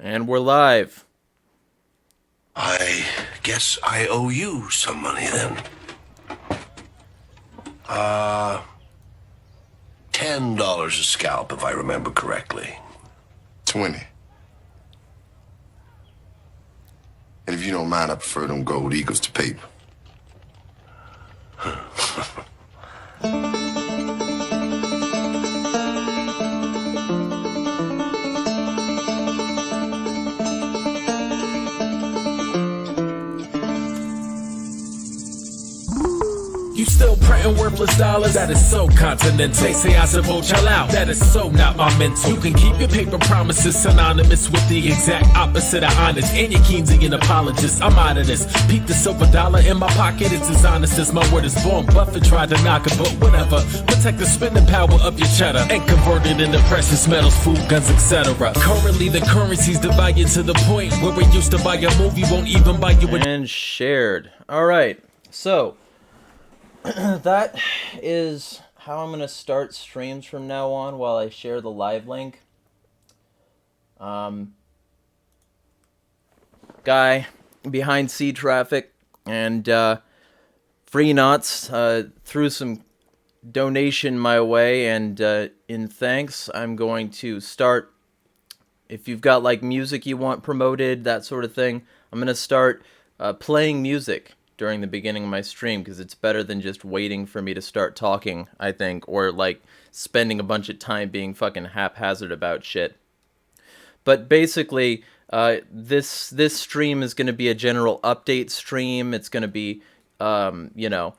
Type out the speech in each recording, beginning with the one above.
And we're live. I guess I owe you some money then. $10 a scalp, if I remember correctly. 20. And if you don't mind, I prefer them gold eagles to paper. You still printing worthless dollars? That is so continental. They say I should vote y'all out. That is so not my mental. You can keep your paper promises synonymous with the exact opposite of honest. And you're Keynesian apologist. I'm out of this. Peep the silver dollar in my pocket. It's as honest as my word is born. Buffett tried to knock it, but whatever. Protect the spending power of your cheddar and convert it into precious metals, food, guns, etc. Currently, the currency's divided to the point where we used to buy a movie, won't even buy you a... And shared. Alright, so that is how I'm going to start streams from now on while I share the live link. Guy behind Sea Traffic and Free Knots threw some donation my way, and in thanks, I'm going to start, if you've got like music you want promoted, that sort of thing, I'm going to start playing music during the beginning of my stream, because it's better than just waiting for me to start talking, I think, or like spending a bunch of time being fucking haphazard about shit. But basically, this stream is going to be a general update stream. It's going to be, you know,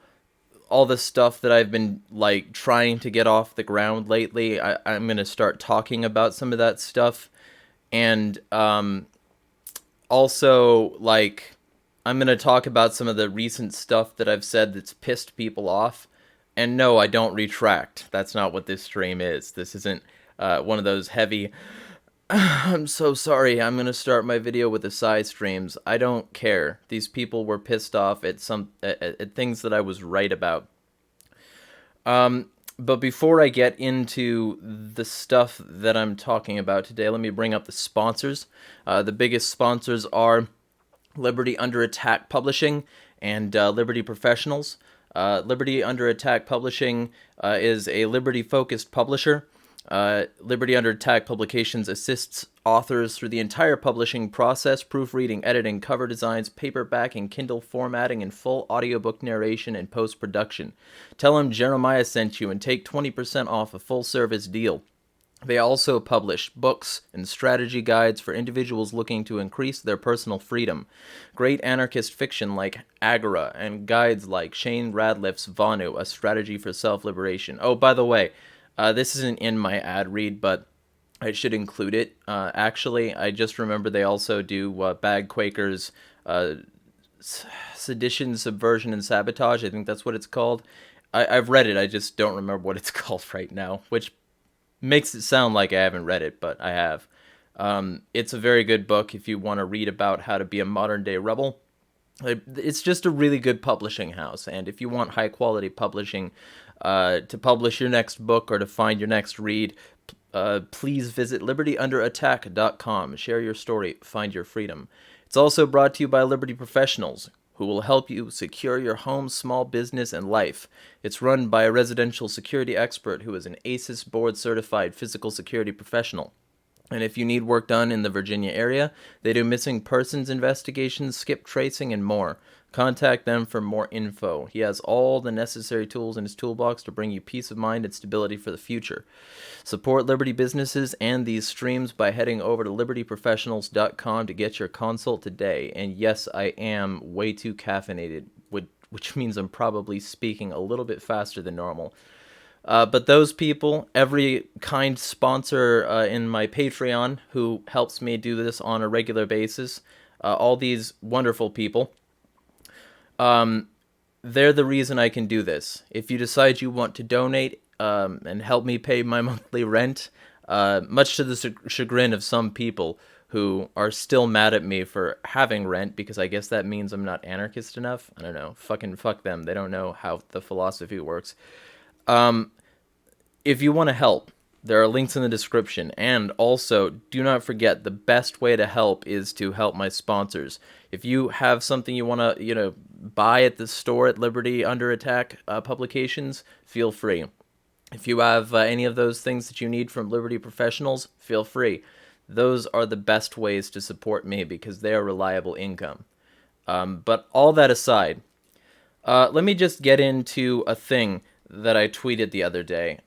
all the stuff that I've been like trying to get off the ground lately. I'm going to start talking about some of that stuff, and also like, I'm going to talk about some of the recent stuff that I've said that's pissed people off. And no, I don't retract. That's not what this stream is. This isn't one of those heavy, I'm so sorry, I'm going to start my video with the sigh streams. I don't care. These people were pissed off at at things that I was right about. But before I get into the stuff that I'm talking about today, let me bring up the sponsors. The biggest sponsors are Liberty Under Attack Publishing and Liberty Professionals. Liberty Under Attack Publishing is a Liberty-focused publisher. Liberty Under Attack Publications assists authors through the entire publishing process: proofreading, editing, cover designs, paperback and Kindle formatting, and full audiobook narration and post-production. Tell them Jeremiah sent you and take 20% off a full-service deal. They also publish books and strategy guides for individuals looking to increase their personal freedom. Great anarchist fiction like Agora, and guides like Shane Radliff's Vonu, A Strategy for Self-Liberation. Oh, by the way, this isn't in my ad read, but I should include it. Actually, I just remember they also do Bag Quakers, Sedition, Subversion, and Sabotage. I think that's what it's called. I've read it, I just don't remember what it's called right now, which makes it sound like I haven't read it, but I have. It's a very good book if you want to read about how to be a modern-day rebel. It's just a really good publishing house, and if you want high-quality publishing to publish your next book or to find your next read, please visit libertyunderattack.com. Share your story, find your freedom. It's also brought to you by Liberty Professionals, who will help you secure your home, small business, and life. It's run by a residential security expert who is an ASIS board-certified physical security professional. And if you need work done in the Virginia area, they do missing persons investigations, skip tracing, and more. Contact them for more info. He has all the necessary tools in his toolbox to bring you peace of mind and stability for the future. Support Liberty businesses and these streams by heading over to libertyprofessionals.com to get your consult today. And yes, I am way too caffeinated, which means I'm probably speaking a little bit faster than normal. But those people, every kind sponsor in my Patreon who helps me do this on a regular basis, all these wonderful people, they're the reason I can do this. If you decide you want to donate and help me pay my monthly rent, much to the chagrin of some people who are still mad at me for having rent, because I guess that means I'm not anarchist enough. I don't know. Fucking fuck them. They don't know how the philosophy works. If you want to help, There are links in the description. And also, do not forget, the best way to help is to help my sponsors. If you have something you want to, buy at the store at Liberty Under Attack Publications, feel free. If you have any of those things that you need from Liberty Professionals, feel free. Those are the best ways to support me because they are reliable income. But all that aside, let me just get into a thing that I tweeted the other day.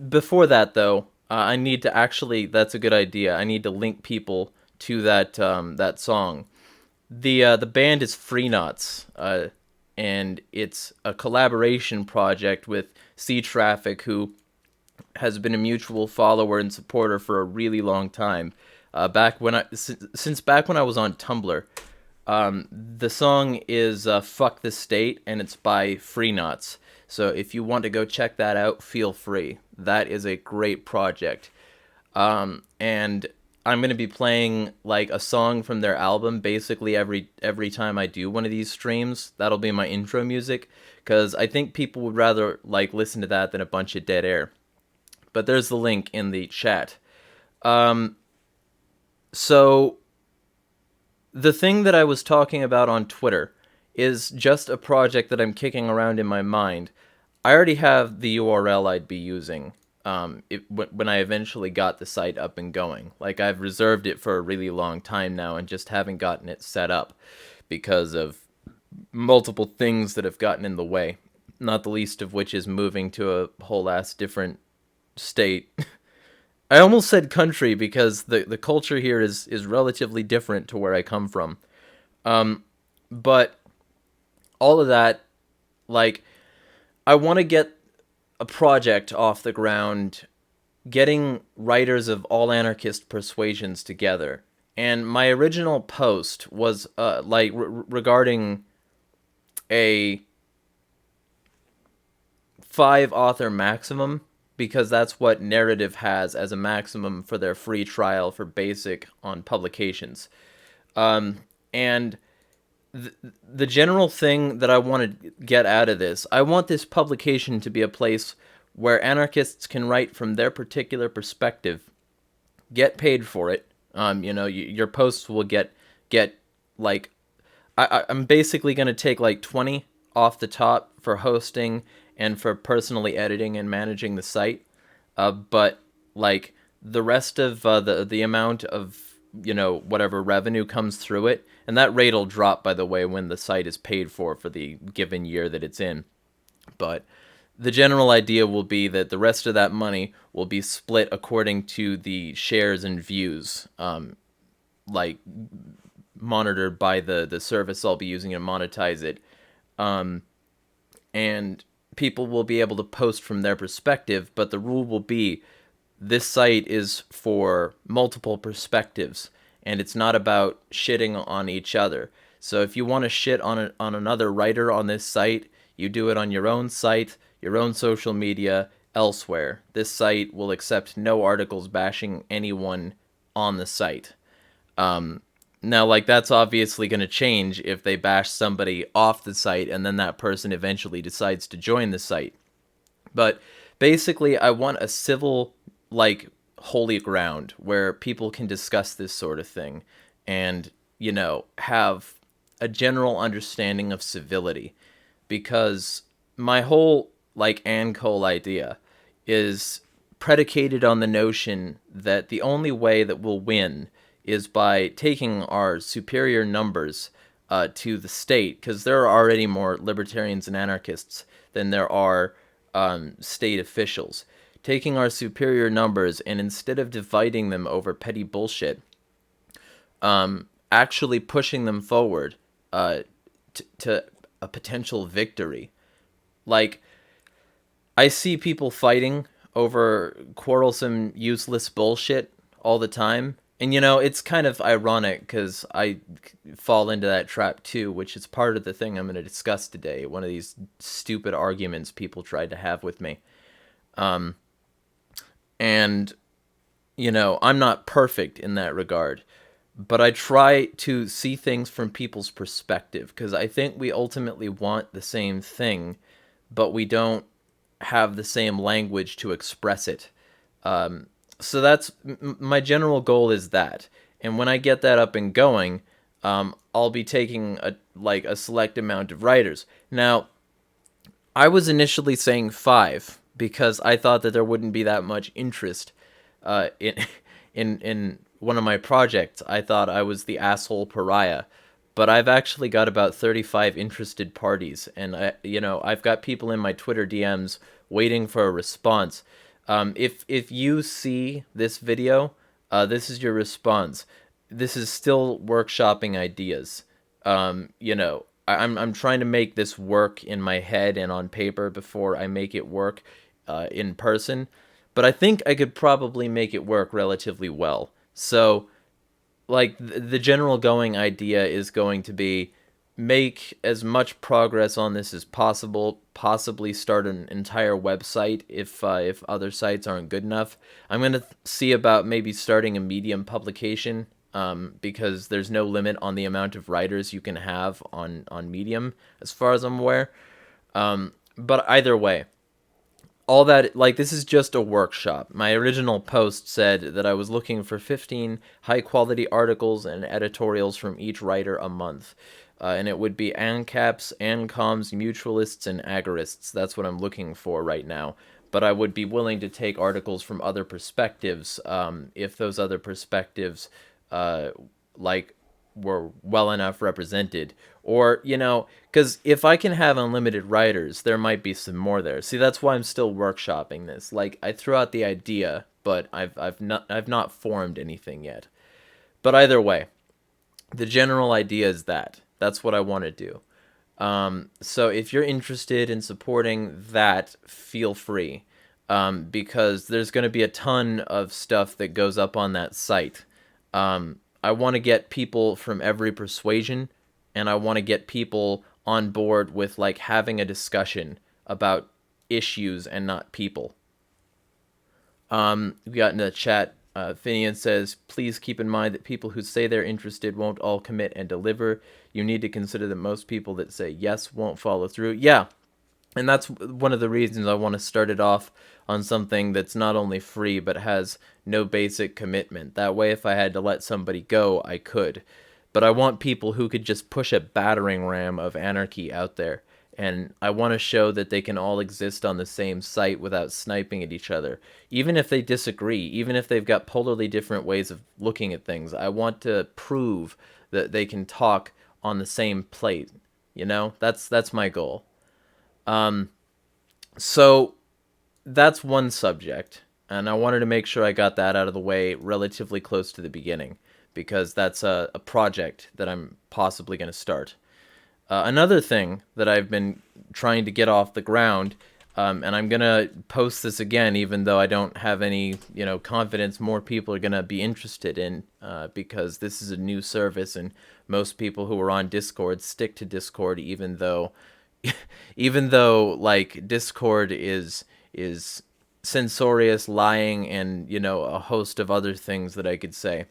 Before that, though, I need to actually, that's a good idea, I need to link people to that song. The band is Free Knots, and it's a collaboration project with Sea Traffic, who has been a mutual follower and supporter for a really long time. Since back when I was on Tumblr. The song is Fuck the State, and it's by Free Knots. So if you want to go check that out, feel free. That is a great project. And I'm going to be playing like a song from their album basically every time I do one of these streams. That'll be my intro music, because I think people would rather like listen to that than a bunch of dead air. But there's the link in the chat. So the thing that I was talking about on Twitter is just a project that I'm kicking around in my mind. I already have the URL I'd be using when I eventually got the site up and going. Like, I've reserved it for a really long time now and just haven't gotten it set up because of multiple things that have gotten in the way. Not the least of which is moving to a whole ass different state. I almost said country because the culture here is relatively different to where I come from. But all of that, like, I want to get a project off the ground, getting writers of all anarchist persuasions together. And my original post was regarding a 5-author maximum, because that's what Narrative has as a maximum for their free trial for basic on publications. And the general thing that I want to get out of this, I want this publication to be a place where anarchists can write from their particular perspective, get paid for it. Your posts will get like, I'm basically going to take like 20 off the top for hosting and for personally editing and managing the site. But like the rest of the amount of, whatever revenue comes through it, and that rate will drop, by the way, when the site is paid for the given year that it's in. But the general idea will be that the rest of that money will be split according to the shares and views, like monitored by the service I'll be using to monetize it. And people will be able to post from their perspective, but the rule will be this site is for multiple perspectives, and it's not about shitting on each other. So if you want to shit on another writer on this site, you do it on your own site, your own social media, elsewhere. This site will accept no articles bashing anyone on the site. Now, like, that's obviously going to change if they bash somebody off the site and then that person eventually decides to join the site. But basically, I want a civil, like, holy ground where people can discuss this sort of thing and, have a general understanding of civility. Because my whole, like, ANCOL idea is predicated on the notion that the only way that we'll win is by taking our superior numbers to the state, because there are already more libertarians and anarchists than there are state officials. Taking our superior numbers and instead of dividing them over petty bullshit, actually pushing them forward to a potential victory. Like, I see people fighting over quarrelsome, useless bullshit all the time. And, it's kind of ironic because I fall into that trap too, which is part of the thing I'm going to discuss today. One of these stupid arguments people tried to have with me. And, I'm not perfect in that regard. But I try to see things from people's perspective because I think we ultimately want the same thing, but we don't have the same language to express it. So that's my general goal is that. And when I get that up and going, I'll be taking a select amount of writers. Now, I was initially saying 5 because I thought that there wouldn't be that much interest in in one of my projects. I thought I was the asshole pariah, but I've actually got about 35 interested parties, and I've got people in my Twitter DMs waiting for a response. If you see this video, this is your response. This is still workshopping ideas. I'm trying to make this work in my head and on paper before I make it work in person. But I think I could probably make it work relatively well. So, like, the general going idea is going to be make as much progress on this as possible, possibly start an entire website if other sites aren't good enough. I'm going to see about maybe starting a Medium publication, because there's no limit on the amount of writers you can have on Medium, as far as I'm aware. But either way, all that, like, this is just a workshop. My original post said that I was looking for 15 high-quality articles and editorials from each writer a month. And it would be ANCAPs, ANCOMs, mutualists, and agorists. That's what I'm looking for right now. But I would be willing to take articles from other perspectives, if those other perspectives were well enough represented. Or, because if I can have unlimited writers, there might be some more there. See, that's why I'm still workshopping this. Like, I threw out the idea, but I've not formed anything yet. But either way, the general idea is that. That's what I want to do. So if you're interested in supporting that, feel free. Because there's going to be a ton of stuff that goes up on that site. I want to get people from every persuasion, and I want to get people on board with, like, having a discussion about issues and not people. We got in the chat, Finian says, please keep in mind that people who say they're interested won't all commit and deliver. You need to consider that most people that say yes won't follow through. Yeah, and that's one of the reasons I want to start it off on something that's not only free, but has no basic commitment. That way, if I had to let somebody go, I could. But I want people who could just push a battering ram of anarchy out there. And I want to show that they can all exist on the same site without sniping at each other. Even if they disagree, even if they've got polarly different ways of looking at things, I want to prove that they can talk on the same plate. That's my goal. So that's one subject, and I wanted to make sure I got that out of the way relatively close to the beginning, because that's a project that I'm possibly going to start. Another thing that I've been trying to get off the ground, and I'm going to post this again, even though I don't have any, confidence more people are going to be interested in, because this is a new service, and most people who are on Discord stick to Discord, even though like Discord is censorious, lying, and a host of other things that I could say.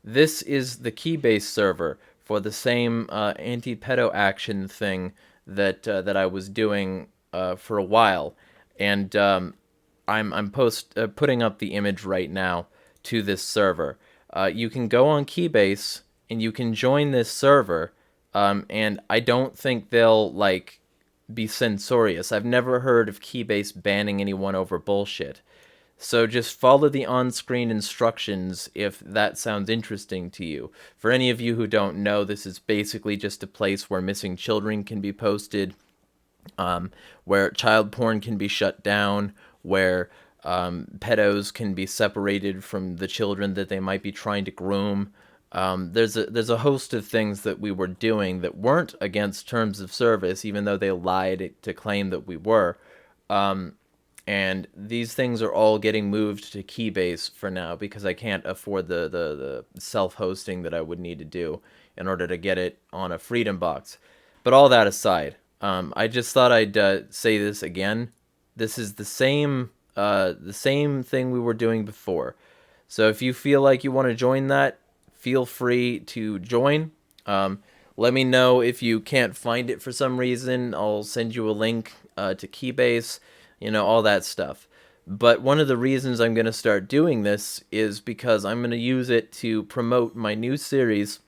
This is the Keybase server for the same anti-pedo action thing that I was doing for a while, and I'm putting up the image right now to this server. You can go on Keybase and you can join this server. And I don't think they'll, be censorious. I've never heard of Keybase banning anyone over bullshit. So just follow the on-screen instructions if that sounds interesting to you. For any of you who don't know, this is basically just a place where missing children can be posted, where child porn can be shut down, where pedos can be separated from the children that they might be trying to groom. There's a host of things that we were doing that weren't against terms of service, even though they lied to claim that we were. And these things are all getting moved to Keybase for now, because I can't afford the self-hosting that I would need to do in order to get it on a Freedom Box. But all that aside, I just thought I'd say this again. This is the same thing we were doing before. So if you feel like you want to join that, feel free to join. Let me know if you can't find it for some reason. I'll send you a link to Keybase, all that stuff. But one of the reasons I'm going to start doing this is because I'm going to use it to promote my new series,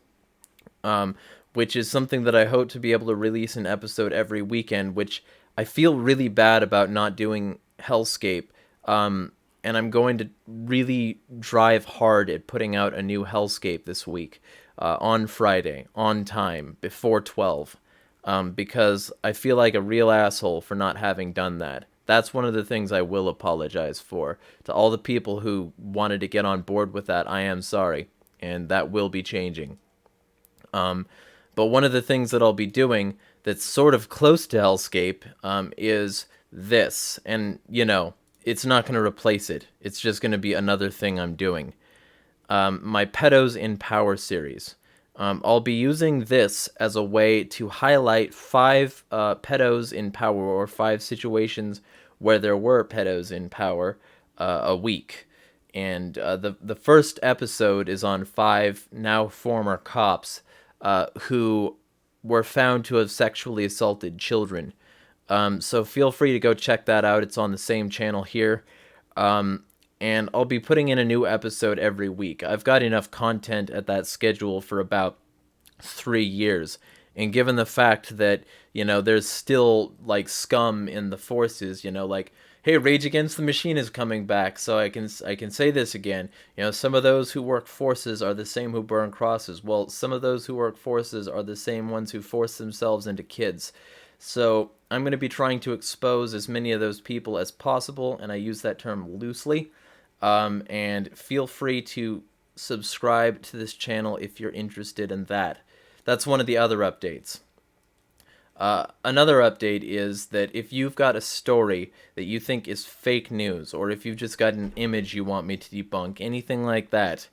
which is something that I hope to be able to release an episode every weekend, which I feel really bad about not doing Hellscape. And I'm going to really drive hard at putting out a new Hellscape this week, on Friday, on time, before 12, because I feel like a real asshole for not having done that. That's one of the things I will apologize for. To all the people who wanted to get on board with that, I am sorry, and that will be changing. But one of the things that I'll be doing that's sort of close to Hellscape is this. And, you know, it's not going to replace it. It's just going to be another thing I'm doing. My Pedos in Power series. I'll be using this as a way to highlight 5 pedos in power, or 5 situations where there were pedos in power a week. And the first episode is on 5 now former cops who were found to have sexually assaulted children. So feel free to go check that out. It's on the same channel here. And I'll be putting in a new episode every week. I've got enough content at that schedule for about 3 years. And given the fact that, you know, there's still, like, scum in the forces, you know, like, hey, Rage Against the Machine is coming back, so I can say this again. You know, some of those who work forces are the same who burn crosses. Well, some of those who work forces are the same ones who force themselves into kids. So I'm going to be trying to expose as many of those people as possible, and I use that term loosely. And feel free to subscribe to this channel if you're interested in that. That's one of the other updates. Another update is that if you've got a story that you think is fake news, or if you've just got an image you want me to debunk, anything like that,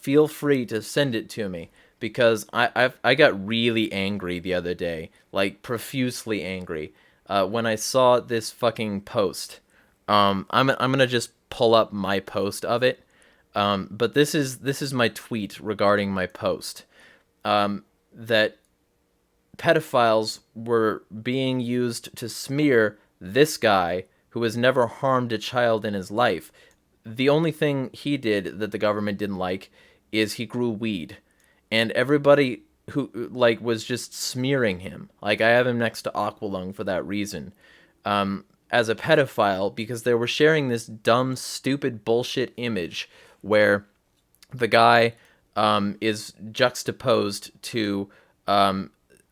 feel free to send it to me, because I got really angry the other day, like profusely angry, when I saw this fucking post. I'm gonna just pull up my post of it, but this is my tweet regarding my post, that pedophiles were being used to smear this guy who has never harmed a child in his life. The only thing he did that the government didn't like is he grew weed, and everybody who, like, was just smearing him. Like, I have him next to Aqualung for that reason. As a pedophile, because they were sharing this dumb, stupid bullshit image where the guy is juxtaposed to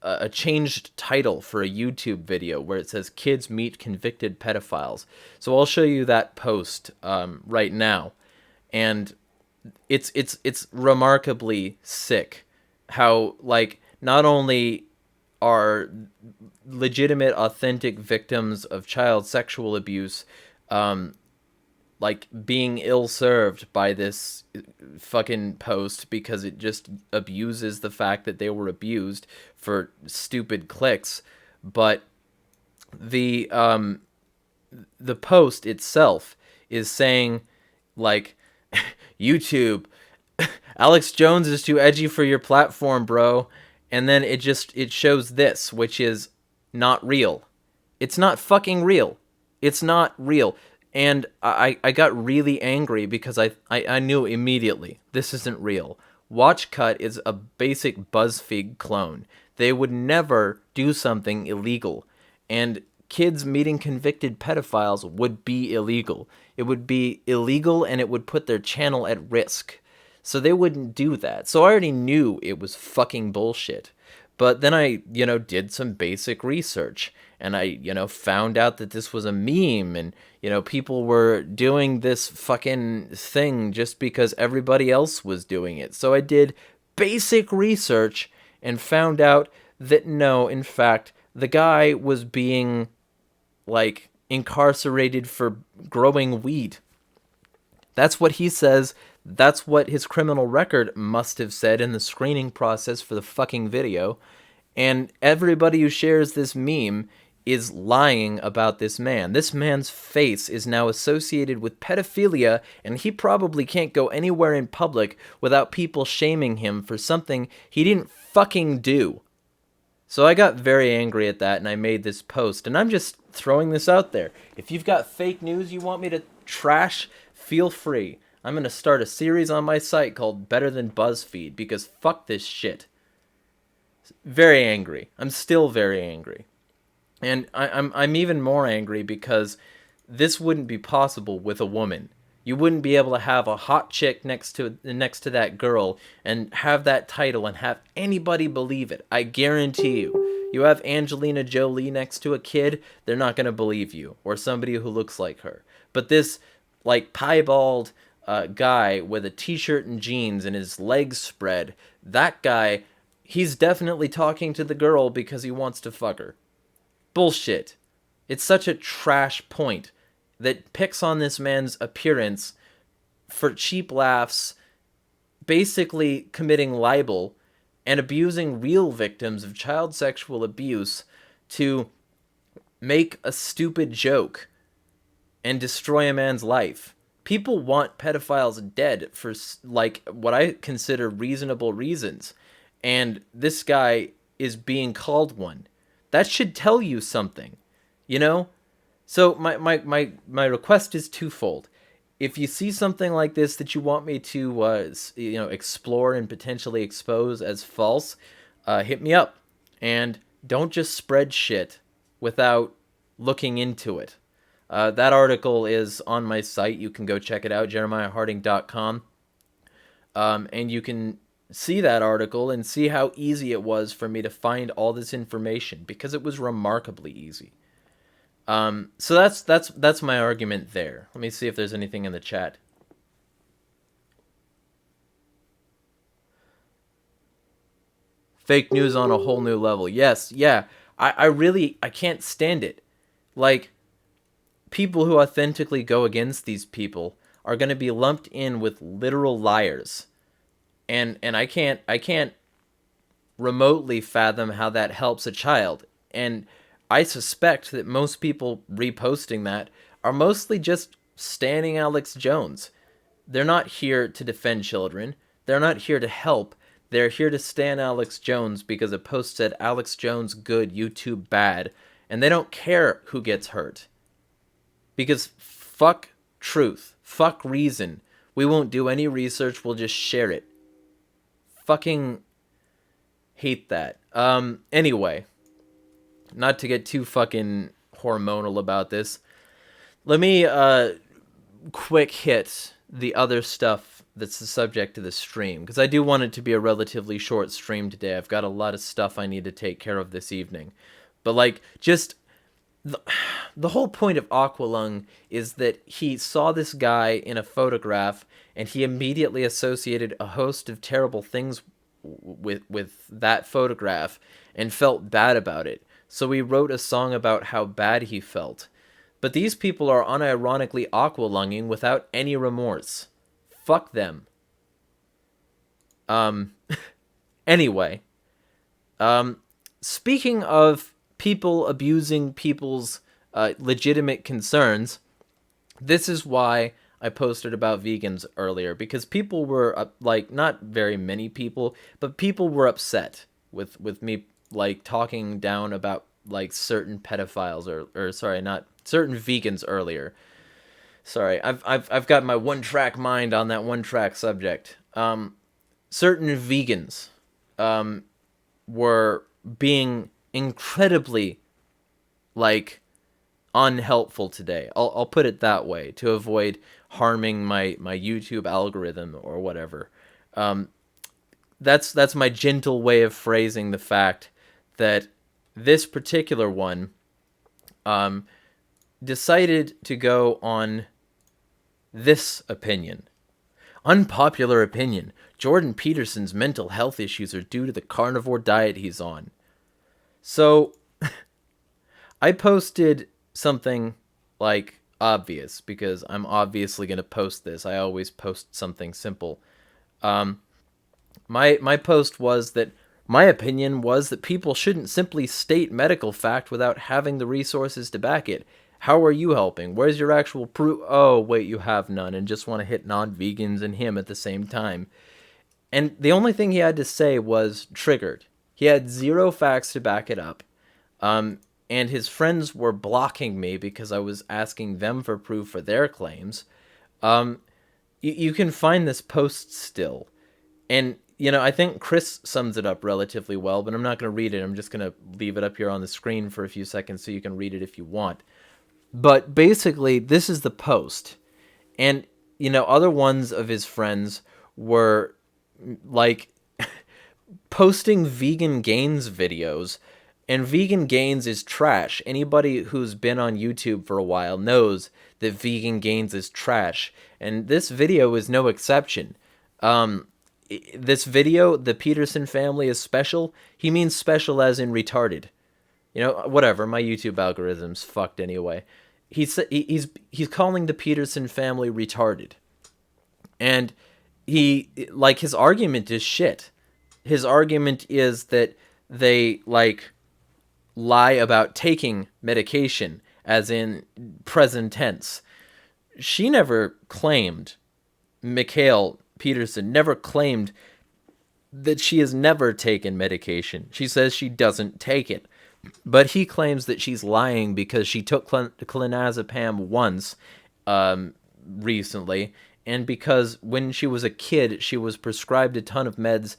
a changed title for a YouTube video where it says "Kids Meet Convicted Pedophiles." So I'll show you that post right now, and it's remarkably sick how, like, not only are legitimate, authentic victims of child sexual abuse like being ill-served by this fucking post because it just abuses the fact that they were abused for stupid clicks, but the post itself is saying, like, YouTube, Alex Jones is too edgy for your platform, bro. And then it shows this, which is not real. It's not fucking real. It's not real. And I got really angry because I knew immediately this isn't real. Watch Cut is a basic BuzzFeed clone. They would never do something illegal. And kids meeting convicted pedophiles would be illegal. It would be illegal, and it would put their channel at risk. So they wouldn't do that. So I already knew it was fucking bullshit. But then I, did some basic research, and I, found out that this was a meme, and, people were doing this fucking thing just because everybody else was doing it. So I did basic research and found out that no, in fact, the guy was being, like, incarcerated for growing weed. That's what he says. That's what his criminal record must have said in the screening process for the fucking video. And everybody who shares this meme is lying about this man. This man's face is now associated with pedophilia, and he probably can't go anywhere in public without people shaming him for something he didn't fucking do. So I got very angry at that, and I made this post. And I'm just throwing this out there. If you've got fake news you want me to trash, feel free. I'm going to start a series on my site called Better Than BuzzFeed, because fuck this shit. Very angry. I'm still very angry. And I'm even more angry because this wouldn't be possible with a woman. You wouldn't be able to have a hot chick next to that girl and have that title and have anybody believe it. I guarantee you. You have Angelina Jolie next to a kid, they're not going to believe you, or somebody who looks like her. But this, like, piebald guy with a t-shirt and jeans and his legs spread, that guy, he's definitely talking to the girl because he wants to fuck her. Bullshit. It's such a trash point that picks on this man's appearance for cheap laughs, basically committing libel and abusing real victims of child sexual abuse to make a stupid joke and destroy a man's life. People want pedophiles dead for, like, what I consider reasonable reasons, and this guy is being called one. That should tell you something, you know? So my request is twofold. If you see something like this that you want me to explore and potentially expose as false, hit me up. And don't just spread shit without looking into it. That article is on my site. You can go check it out, jeremiahharding.com. And you can see that article and see how easy it was for me to find all this information, because it was remarkably easy. So that's my argument there. Let me see if there's anything in the chat. Fake news on a whole new level. Yes, yeah. I can't stand it. Like, people who authentically go against these people are going to be lumped in with literal liars. And I can't remotely fathom how that helps a child. And I suspect that most people reposting that are mostly just standing Alex Jones. They're not here to defend children. They're not here to help. They're here to stand Alex Jones because a post said Alex Jones good, YouTube bad. And they don't care who gets hurt. Because fuck truth. Fuck reason. We won't do any research. We'll just share it. Fucking hate that. Anyway. Not to get too fucking hormonal about this, let me quick hit the other stuff that's the subject of the stream, because I do want it to be a relatively short stream today. I've got a lot of stuff I need to take care of this evening. But, like, just the whole point of Aqualung is that he saw this guy in a photograph and he immediately associated a host of terrible things with that photograph and felt bad about it. So he wrote a song about how bad he felt. But these people are unironically aqualunging without any remorse. Fuck them. Anyway. Speaking of people abusing people's legitimate concerns, this is why I posted about vegans earlier. Because people were, not very many people, but people were upset with me, talking down about, certain pedophiles, or sorry, not certain vegans earlier. Sorry, I've got my one-track mind on that one-track subject. Certain vegans were being incredibly, unhelpful today. I'll put it that way, to avoid harming my YouTube algorithm or whatever. That's my gentle way of phrasing the fact that this particular one decided to go on this opinion. Unpopular opinion. Jordan Peterson's mental health issues are due to the carnivore diet he's on. So, I posted something, obvious, because I'm obviously going to post this. I always post something simple. My post was that my opinion was that people shouldn't simply state medical fact without having the resources to back it. How are you helping? Where's your actual proof? Oh, wait, you have none, and just want to hit non-vegans and him at the same time. And the only thing he had to say was triggered. He had zero facts to back it up. and his friends were blocking me because I was asking them for proof for their claims. You can find this post still. And, I think Chris sums it up relatively well, but I'm not going to read it. I'm just going to leave it up here on the screen for a few seconds so you can read it if you want. But basically, this is the post. And, other ones of his friends were, like, posting Vegan Gains videos. And Vegan Gains is trash. Anybody who's been on YouTube for a while knows that Vegan Gains is trash. And this video is no exception. This video, the Peterson family is special. He means special as in retarded. Whatever. My YouTube algorithm's fucked anyway. He's calling the Peterson family retarded. And his argument is shit. His argument is that they, lie about taking medication, as in present tense. She never claimed, Mikhail Peterson never claimed that she has never taken medication. She says she doesn't take it. But he claims that she's lying because she took clonazepam once recently, and because when she was a kid, she was prescribed a ton of meds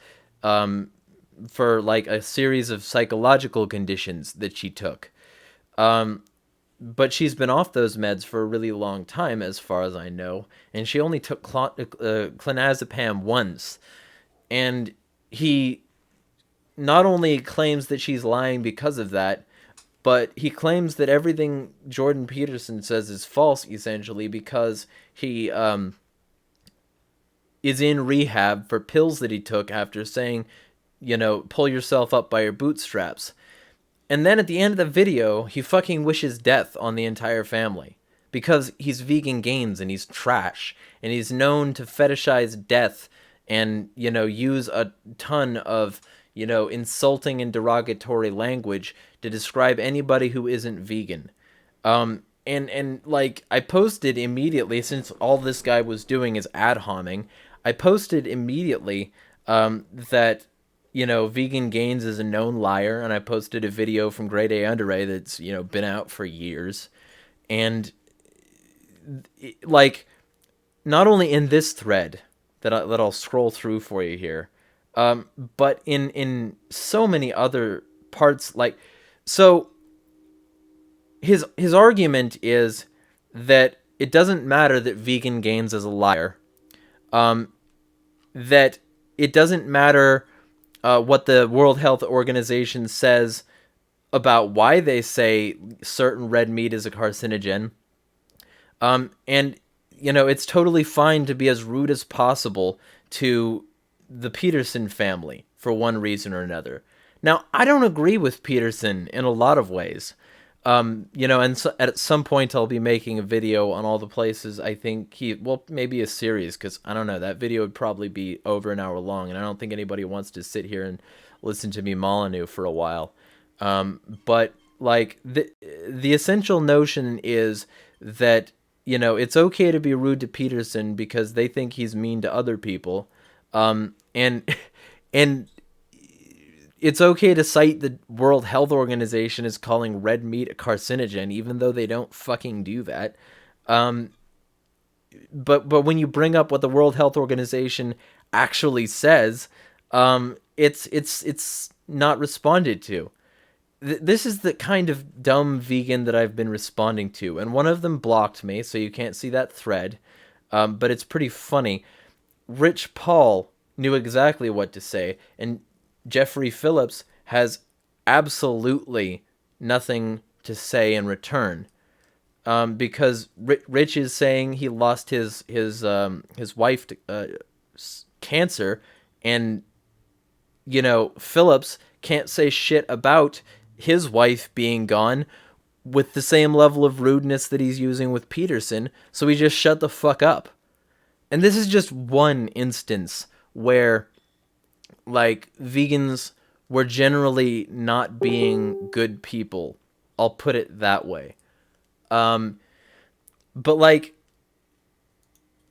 for a series of psychological conditions that she took. But she's been off those meds for a really long time, as far as I know, and she only took clonazepam once. And he not only claims that she's lying because of that, but he claims that everything Jordan Peterson says is false, essentially, because he is in rehab for pills that he took after saying, pull yourself up by your bootstraps. And then at the end of the video, he fucking wishes death on the entire family. Because he's Vegan Gains and he's trash. And he's known to fetishize death and, use a ton of, insulting and derogatory language to describe anybody who isn't vegan. And I posted immediately, since all this guy was doing is ad homing, I posted immediately that, Vegan Gains is a known liar, and I posted a video from Grade A Under A that's, been out for years. And, not only in this thread that I'll scroll through for you here, but in so many other parts, so his argument is that it doesn't matter that Vegan Gains is a liar, that it doesn't matter what the World Health Organization says about why they say certain red meat is a carcinogen. And, it's totally fine to be as rude as possible to the Peterson family for one reason or another. Now, I don't agree with Peterson in a lot of ways. And so at some point I'll be making a video on all the places I think maybe a series, because I don't know, that video would probably be over an hour long, and I don't think anybody wants to sit here and listen to me Molyneux for a while. But the essential notion is that, it's okay to be rude to Peterson because they think he's mean to other people. And it's okay to cite the World Health Organization as calling red meat a carcinogen, even though they don't fucking do that. But when you bring up what the World Health Organization actually says, it's not responded to. This is the kind of dumb vegan that I've been responding to, and one of them blocked me, so you can't see that thread. But it's pretty funny. Rich Paul knew exactly what to say, and Jeffrey Phillips has absolutely nothing to say in return, because Rich is saying he lost his wife to cancer, and Phillips can't say shit about his wife being gone with the same level of rudeness that he's using with Peterson, so he just shut the fuck up. And this is just one instance where vegans were generally not being good people. I'll put it that way. But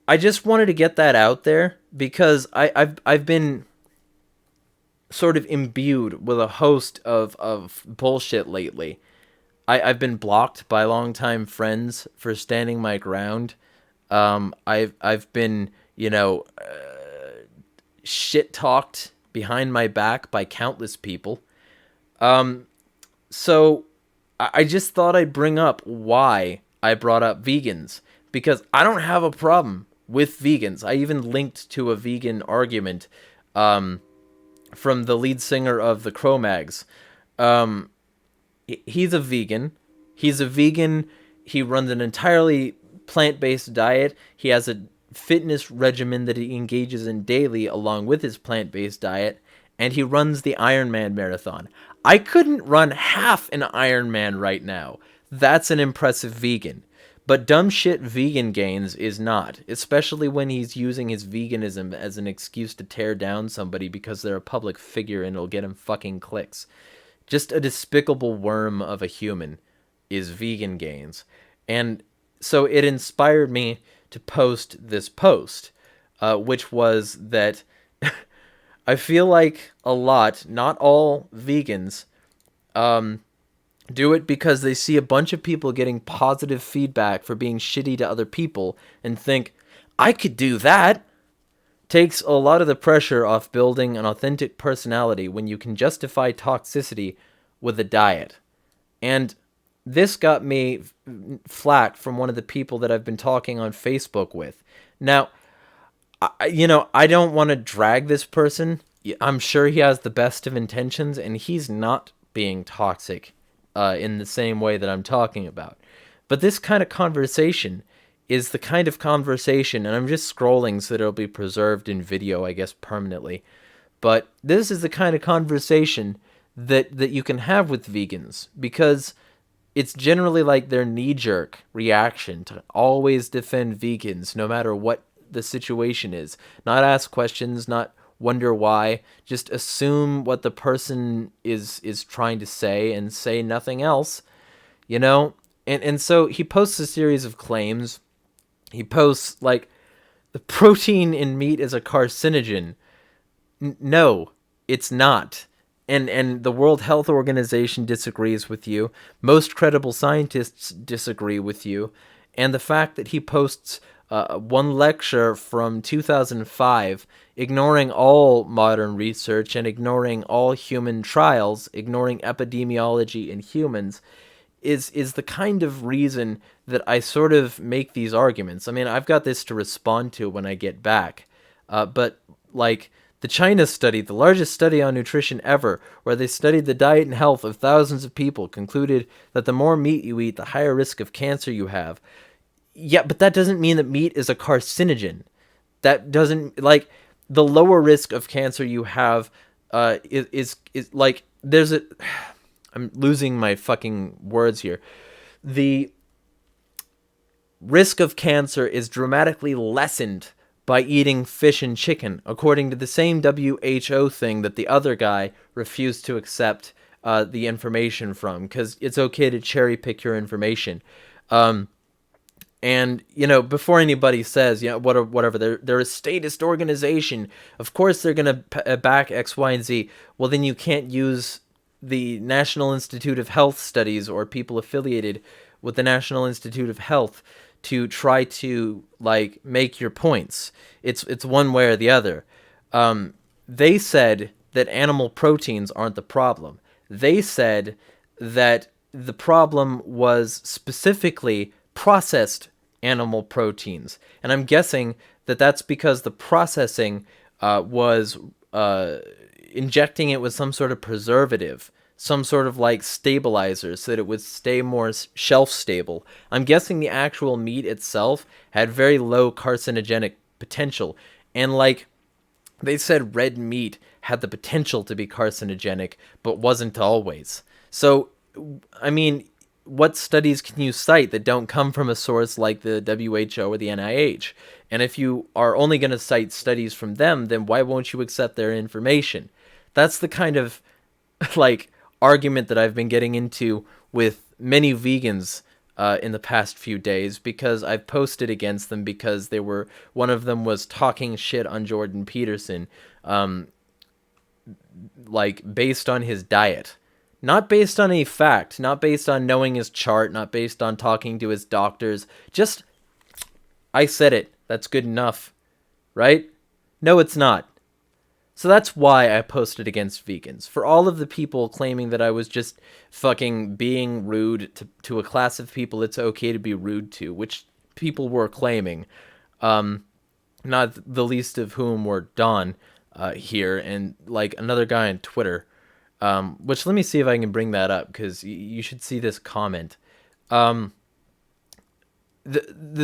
I just wanted to get that out there because I've been sort of imbued with a host of bullshit lately. I've been blocked by longtime friends for standing my ground. I've been, shit talked behind my back by countless people. So I just thought I'd bring up why I brought up vegans, because I don't have a problem with vegans. I even linked to a vegan argument from the lead singer of the Cro-Mags. He's a vegan. He's a vegan. He runs an entirely plant-based diet. He has a fitness regimen that he engages in daily along with his plant-based diet, and he runs the Ironman marathon. I couldn't run half an Ironman right now. That's an impressive vegan. But dumb shit Vegan Gains is not, especially when he's using his veganism as an excuse to tear down somebody because they're a public figure and it'll get him fucking clicks. Just a despicable worm of a human is Vegan Gains. And so it inspired me to post this post, which was that I feel like a lot, not all vegans, do it because they see a bunch of people getting positive feedback for being shitty to other people and think, I could do that. Takes a lot of the pressure off building an authentic personality when you can justify toxicity with a diet. And this got me flack from one of the people that I've been talking on Facebook with. Now, I don't want to drag this person. I'm sure he has the best of intentions, and he's not being toxic in the same way that I'm talking about. But this kind of conversation is the kind of conversation, and I'm just scrolling so that it'll be preserved in video, I guess, permanently. But this is the kind of conversation that you can have with vegans, because it's generally like their knee-jerk reaction to always defend vegans no matter what the situation is. Not ask questions, not wonder why, just assume what the person is trying to say and say nothing else, And so he posts a series of claims. He posts, like, the protein in meat is a carcinogen. No, it's not. And the World Health Organization disagrees with you. Most credible scientists disagree with you. And the fact that he posts one lecture from 2005, ignoring all modern research and ignoring all human trials, ignoring epidemiology in humans, is the kind of reason that I sort of make these arguments. I mean, I've got this to respond to when I get back. But, like, the China study, the largest study on nutrition ever, where they studied the diet and health of thousands of people, concluded that the more meat you eat, the higher risk of cancer you have. Yeah, but that doesn't mean that meat is a carcinogen. That doesn't, like, the lower risk of cancer you have is like, there's a, I'm losing my fucking words here. The risk of cancer is dramatically lessened by eating fish and chicken, according to the same WHO thing that the other guy refused to accept the information from, because it's okay to cherry pick your information. And, before anybody says, whatever, they're a statist organization, of course they're going to back X, Y, and Z. Well, then you can't use the National Institute of Health studies or people affiliated with the National Institute of Health to try to, like, make your points. It's one way or the other. They said that animal proteins aren't the problem. They said that the problem was specifically processed animal proteins. And I'm guessing that that's because the processing was injecting it with some sort of preservative, some sort of, like, stabilizer so that it would stay more shelf stable. I'm guessing the actual meat itself had very low carcinogenic potential. And, like, they said red meat had the potential to be carcinogenic, but wasn't always. So, I mean, what studies can you cite that don't come from a source like the WHO or the NIH? And if you are only going to cite studies from them, then why won't you accept their information? That's the kind of, like, argument that I've been getting into with many vegans in the past few days, because I've posted against them because one of them was talking shit on Jordan Peterson, like, based on his diet. Not based on a fact, not based on knowing his chart, not based on talking to his doctors. Just, I said it. That's good enough. Right? No, it's not. So that's why I posted against vegans. For all of the people claiming that I was just fucking being rude to a class of people it's okay to be rude to, which people were claiming, not the least of whom were Don here and like another guy on Twitter, which let me see if I can bring that up because you should see this comment. The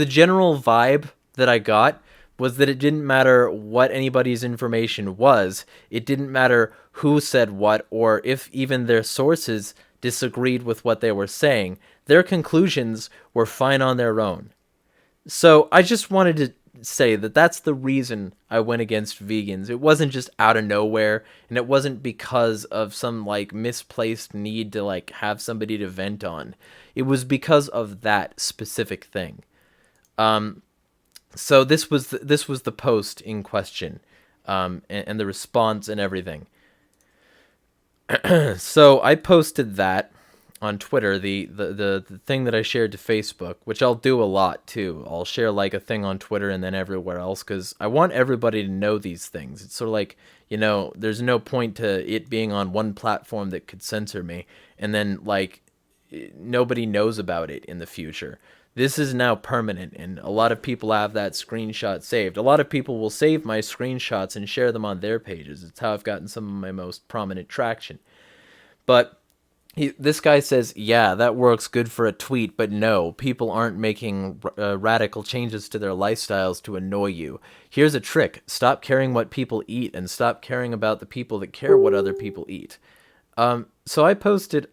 general vibe that I got was that it didn't matter what anybody's information was. It didn't matter who said what or if even their sources disagreed with what they were saying. Their conclusions were fine on their own. So I just wanted to say that that's the reason I went against vegans. It wasn't just out of nowhere, and it wasn't because of some like misplaced need to like have somebody to vent on. It was because of that specific thing. So this was the post in question, and the response and everything. So I posted that on Twitter, the thing that I shared to Facebook, which I'll do a lot too. I'll share like a thing on Twitter and then everywhere else because I want everybody to know these things. It's sort of like, there's no point to it being on one platform that could censor me and then like nobody knows about it in the future. This is now permanent, and a lot of people have that screenshot saved. A lot of people will save my screenshots and share them on their pages. It's how I've gotten some of my most prominent traction. But this guy says, yeah, that works good for a tweet, but no, people aren't making radical changes to their lifestyles to annoy you. Here's a trick. Stop caring what people eat and stop caring about the people that care what other people eat. So I posted,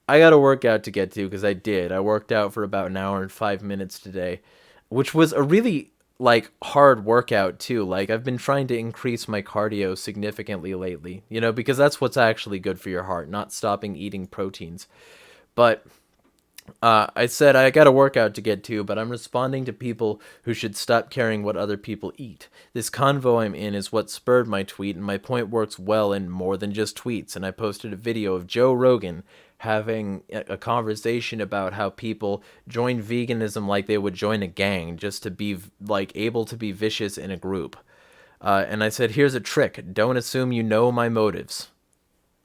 I got a workout to get to because I did. I worked out for about an hour and 5 minutes today, which was a really like hard workout too. Like I've been trying to increase my cardio significantly lately, because that's what's actually good for your heart, not stopping eating proteins. But I said I got a workout to get to, but I'm responding to people who should stop caring what other people eat. This convo I'm in is what spurred my tweet, and my point works well in more than just tweets. And I posted a video of Joe Rogan having a conversation about how people join veganism like they would join a gang just to be like able to be vicious in a group. And I said, here's a trick. Don't assume you know my motives.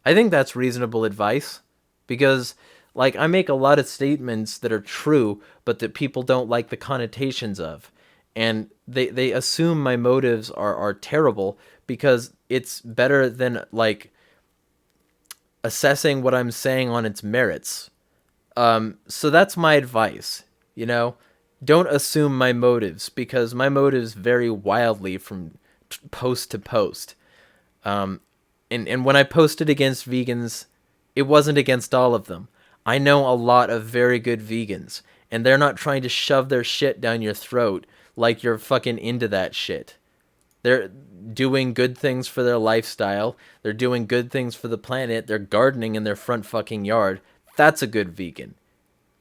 I think that's reasonable advice because like I make a lot of statements that are true, but that people don't like the connotations of. And they assume my motives are terrible because it's better than like assessing what I'm saying on its merits. So that's my advice, Don't assume my motives because my motives vary wildly from post to post. And when I posted against vegans, it wasn't against all of them. I know a lot of very good vegans, and they're not trying to shove their shit down your throat like you're fucking into that shit. They're doing good things for their lifestyle. They're doing good things for the planet. They're gardening in their front fucking yard. That's a good vegan.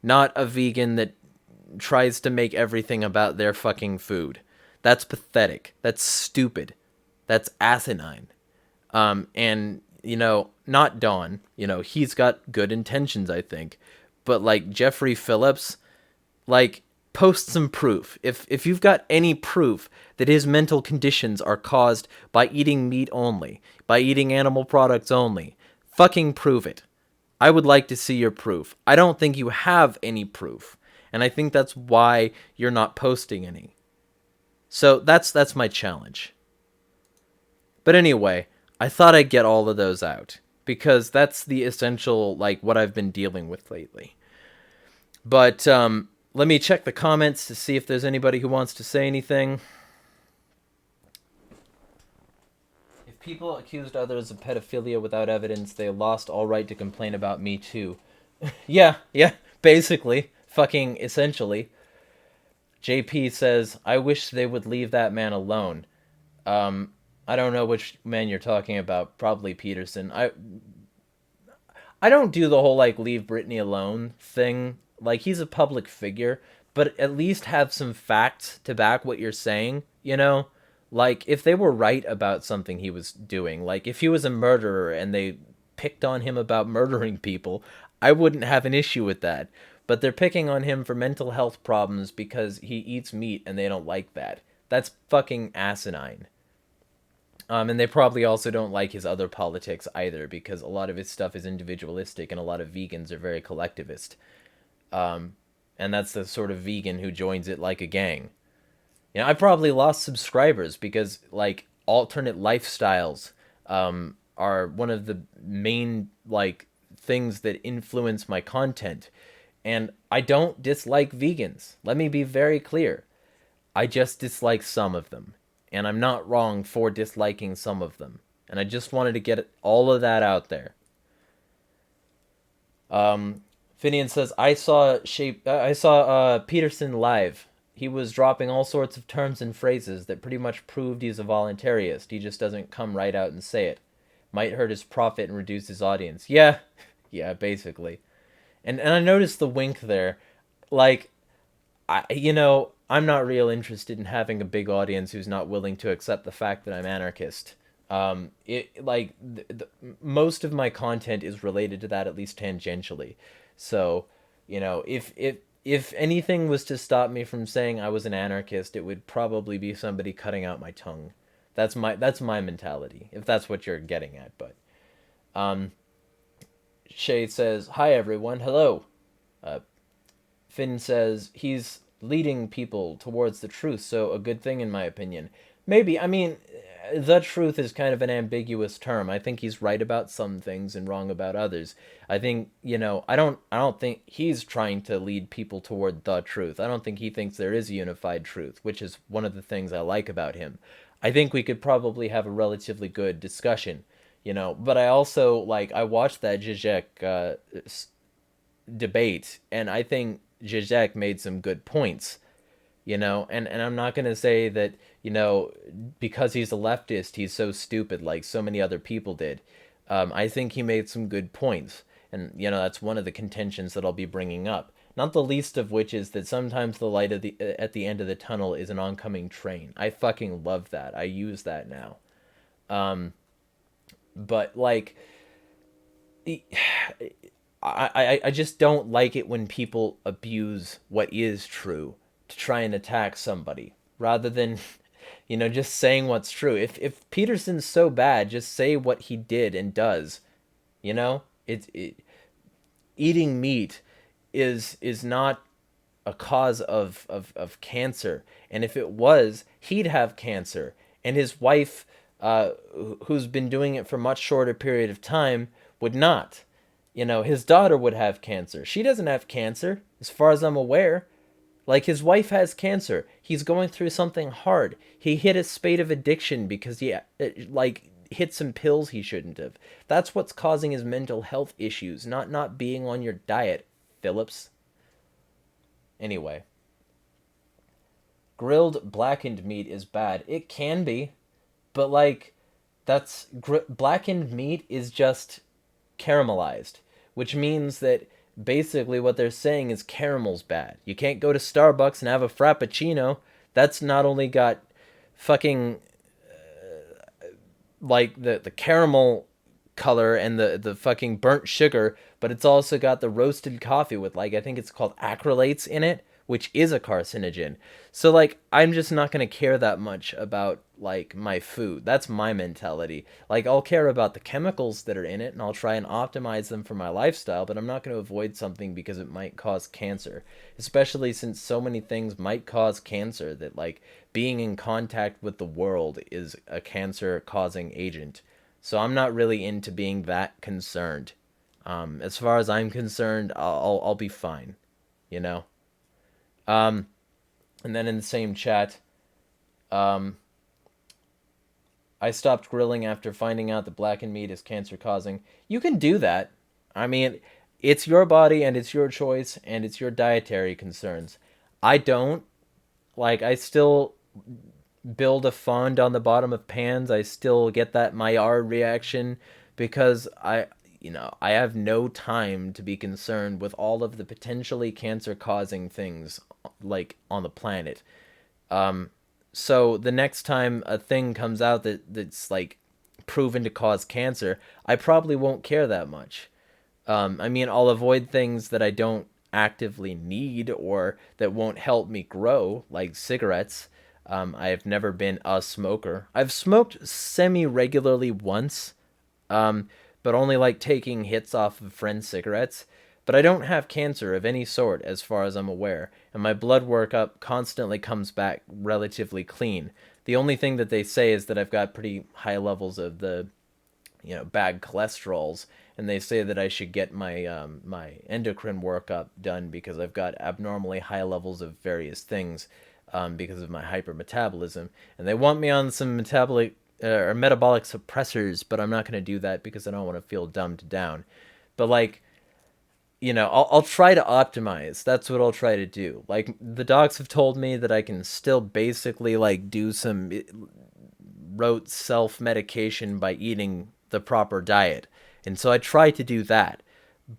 Not a vegan that tries to make everything about their fucking food. That's pathetic. That's stupid. That's asinine. And, not Don. He's got good intentions, I think. But, like, Jeffrey Phillips, like, post some proof. If you've got any proof that his mental conditions are caused by eating meat only, by eating animal products only, fucking prove it. I would like to see your proof. I don't think you have any proof. And I think that's why you're not posting any. So that's my challenge. But anyway, I thought I'd get all of those out because that's the essential, like, what I've been dealing with lately. But let me check the comments to see if there's anybody who wants to say anything. If people accused others of pedophilia without evidence, they lost all right to complain about me too. yeah, basically. Fucking essentially. JP says, I wish they would leave that man alone. I don't know which man you're talking about. Probably Peterson. I don't do the whole, like, leave Britney alone thing. Like, he's a public figure, but at least have some facts to back what you're saying, Like, if they were right about something he was doing, like, if he was a murderer and they picked on him about murdering people, I wouldn't have an issue with that. But they're picking on him for mental health problems because he eats meat and they don't like that. That's fucking asinine. And they probably also don't like his other politics either, because a lot of his stuff is individualistic and a lot of vegans are very collectivist. And that's the sort of vegan who joins it like a gang. You know, I probably lost subscribers because, like, alternate lifestyles are one of the main, like, things that influence my content. And I don't dislike vegans. Let me be very clear. I just dislike some of them. And I'm not wrong for disliking some of them. And I just wanted to get all of that out there. Finian says, I saw Peterson live. He was dropping all sorts of terms and phrases that pretty much proved he's a voluntarist. He just doesn't come right out and say it. Might hurt his profit and reduce his audience. Yeah, basically. And I noticed the wink there. Like, I'm not real interested in having a big audience who's not willing to accept the fact that I'm anarchist. Most of my content is related to that, at least tangentially. So, if anything was to stop me from saying I was an anarchist, it would probably be somebody cutting out my tongue. That's my mentality, if that's what you're getting at. But Shay says, "Hi everyone, hello." Finn says he's leading people towards the truth, so a good thing in my opinion. Maybe, I mean, the truth is kind of an ambiguous term. I think he's right about some things and wrong about others. I think, I don't think he's trying to lead people toward the truth. I don't think he thinks there is a unified truth, which is one of the things I like about him. I think we could probably have a relatively good discussion, but I also, I watched that Zizek debate, and I think Zizek made some good points, and I'm not going to say that, because he's a leftist, he's so stupid like so many other people did. I think he made some good points, and, that's one of the contentions that I'll be bringing up. Not the least of which is that sometimes the light at the end of the tunnel is an oncoming train. I fucking love that. I use that now. But, I just don't like it when people abuse what is true to try and attack somebody rather than, just saying what's true. If Peterson's so bad, just say what he did and does. Eating meat is not a cause of cancer, and if it was, he'd have cancer, and his wife, who's been doing it for a much shorter period of time, would not. His daughter would have cancer. She doesn't have cancer, as far as I'm aware. His wife has cancer. He's going through something hard. He hit a spate of addiction because he, hit some pills he shouldn't have. That's what's causing his mental health issues, not being on your diet, Phillips. Anyway. Grilled blackened meat is bad. It can be, but, blackened meat is just caramelized, which means that basically what they're saying is caramel's bad. You can't go to Starbucks and have a frappuccino. That's not only got fucking the caramel color and the fucking burnt sugar, but it's also got the roasted coffee with, I think it's called acrylates in it, which is a carcinogen. So, I'm just not going to care that much about, my food. That's my mentality. I'll care about the chemicals that are in it, and I'll try and optimize them for my lifestyle, but I'm not going to avoid something because it might cause cancer. Especially since so many things might cause cancer that, being in contact with the world is a cancer-causing agent. So I'm not really into being that concerned. As far as I'm concerned, I'll be fine, And then in the same chat, I stopped grilling after finding out that blackened meat is cancer causing. You can do that. I mean, it's your body and it's your choice and it's your dietary concerns. I don't. I still build a fond on the bottom of pans. I still get that Maillard reaction because I have no time to be concerned with all of the potentially cancer-causing things, on the planet. So the next time a thing comes out that's, proven to cause cancer, I probably won't care that much. I mean, I'll avoid things that I don't actively need or that won't help me grow, like cigarettes. I've never been a smoker. I've smoked semi-regularly once, but only like taking hits off of friends' cigarettes. But I don't have cancer of any sort as far as I'm aware, and my blood workup constantly comes back relatively clean. The only thing that they say is that I've got pretty high levels of the, bad cholesterols, and they say that I should get my my endocrine workup done because I've got abnormally high levels of various things, because of my hypermetabolism, and they want me on some metabolic or metabolic suppressors, but I'm not going to do that because I don't want to feel dumbed down. But like, I'll try to optimize. That's what I'll try to do. Like, the docs have told me that I can still basically like do some rote self-medication by eating the proper diet. And so I try to do that.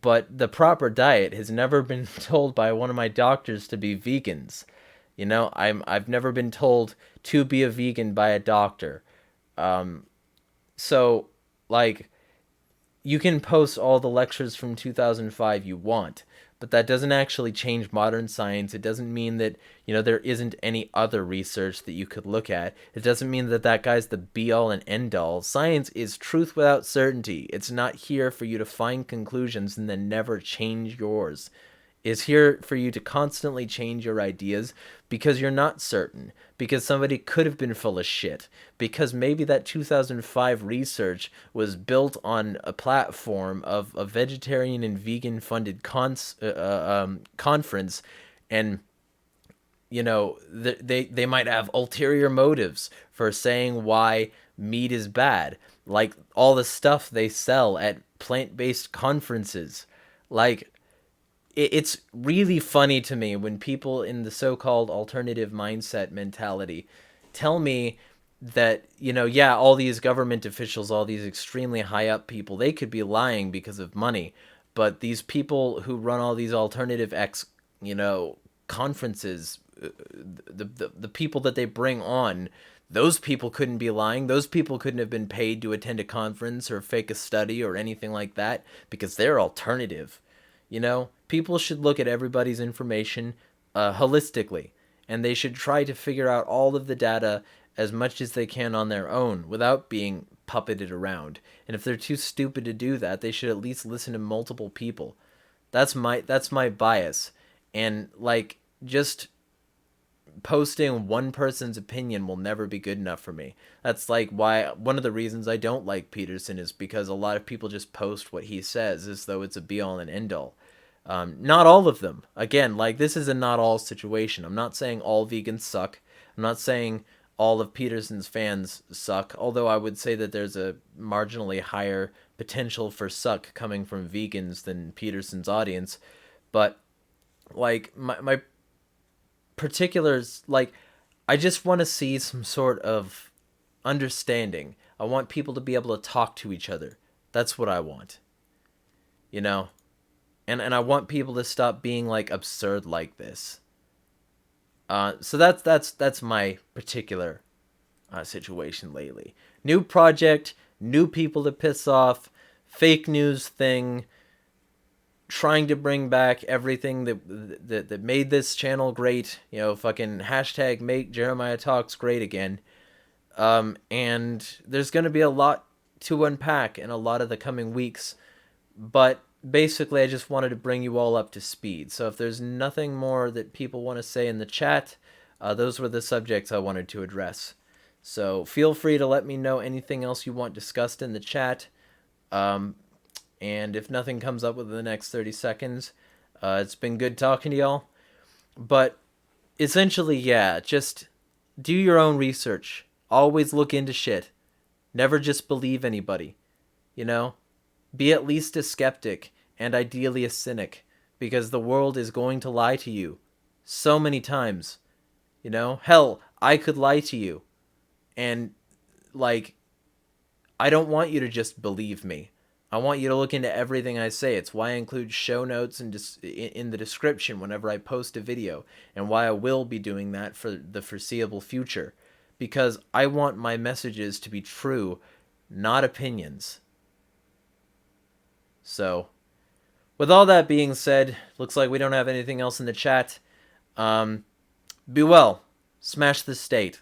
But the proper diet has never been told by one of my doctors to be vegans. I've never been told to be a vegan by a doctor. So like, you can post all the lectures from 2005 you want, but that doesn't actually change modern science. It doesn't mean that, there isn't any other research that you could look at. It doesn't mean that that guy's the be-all and end-all. Science is truth without certainty. It's not here for you to find conclusions and then never change yours. It's here for you to constantly change your ideas because you're not certain, because somebody could have been full of shit, because maybe that 2005 research was built on a platform of a vegetarian and vegan funded conference, and they might have ulterior motives for saying why meat is bad, like all the stuff they sell at plant-based conferences. Like, it's really funny to me when people in the so-called alternative mindset mentality tell me that, all these government officials, all these extremely high up people, they could be lying because of money. But these people who run all these alternative conferences, the people that they bring on, those people couldn't be lying. Those people couldn't have been paid to attend a conference or fake a study or anything like that because they're alternative. People should look at everybody's information holistically, and they should try to figure out all of the data as much as they can on their own without being puppeted around. And if they're too stupid to do that, they should at least listen to multiple people. That's my bias. And like, just posting one person's opinion will never be good enough for me. That's like why one of the reasons I don't like Peterson is because a lot of people just post what he says as though it's a be-all and end-all. Not all of them. Again, like, this is a not all situation. I'm not saying all vegans suck. I'm not saying all of Peterson's fans suck, although I would say that there's a marginally higher potential for suck coming from vegans than Peterson's audience. But like, my particulars, like, I just want to see some sort of understanding. I want people to be able to talk to each other. That's what I want. And I want people to stop being like absurd like this. So that's my particular situation lately. New project, new people to piss off, fake news thing, trying to bring back everything that made this channel great. Fucking hashtag make Jeremiah Talks great again. And there's going to be a lot to unpack in a lot of the coming weeks, but basically I just wanted to bring you all up to speed. So if there's nothing more that people want to say in the chat, those were the subjects I wanted to address. So feel free to let me know anything else you want discussed in the chat. And if nothing comes up within the next 30 seconds, it's been good talking to y'all. But essentially, yeah, just do your own research. Always look into shit. Never just believe anybody. Be at least a skeptic, and ideally a cynic, because the world is going to lie to you so many times. Hell, I could lie to you. And, like, I don't want you to just believe me. I want you to look into everything I say. It's why I include show notes in the description whenever I post a video, and why I will be doing that for the foreseeable future. Because I want my messages to be true not opinions. So, with all that being said, looks like we don't have anything else in the chat. Be well. Smash the state.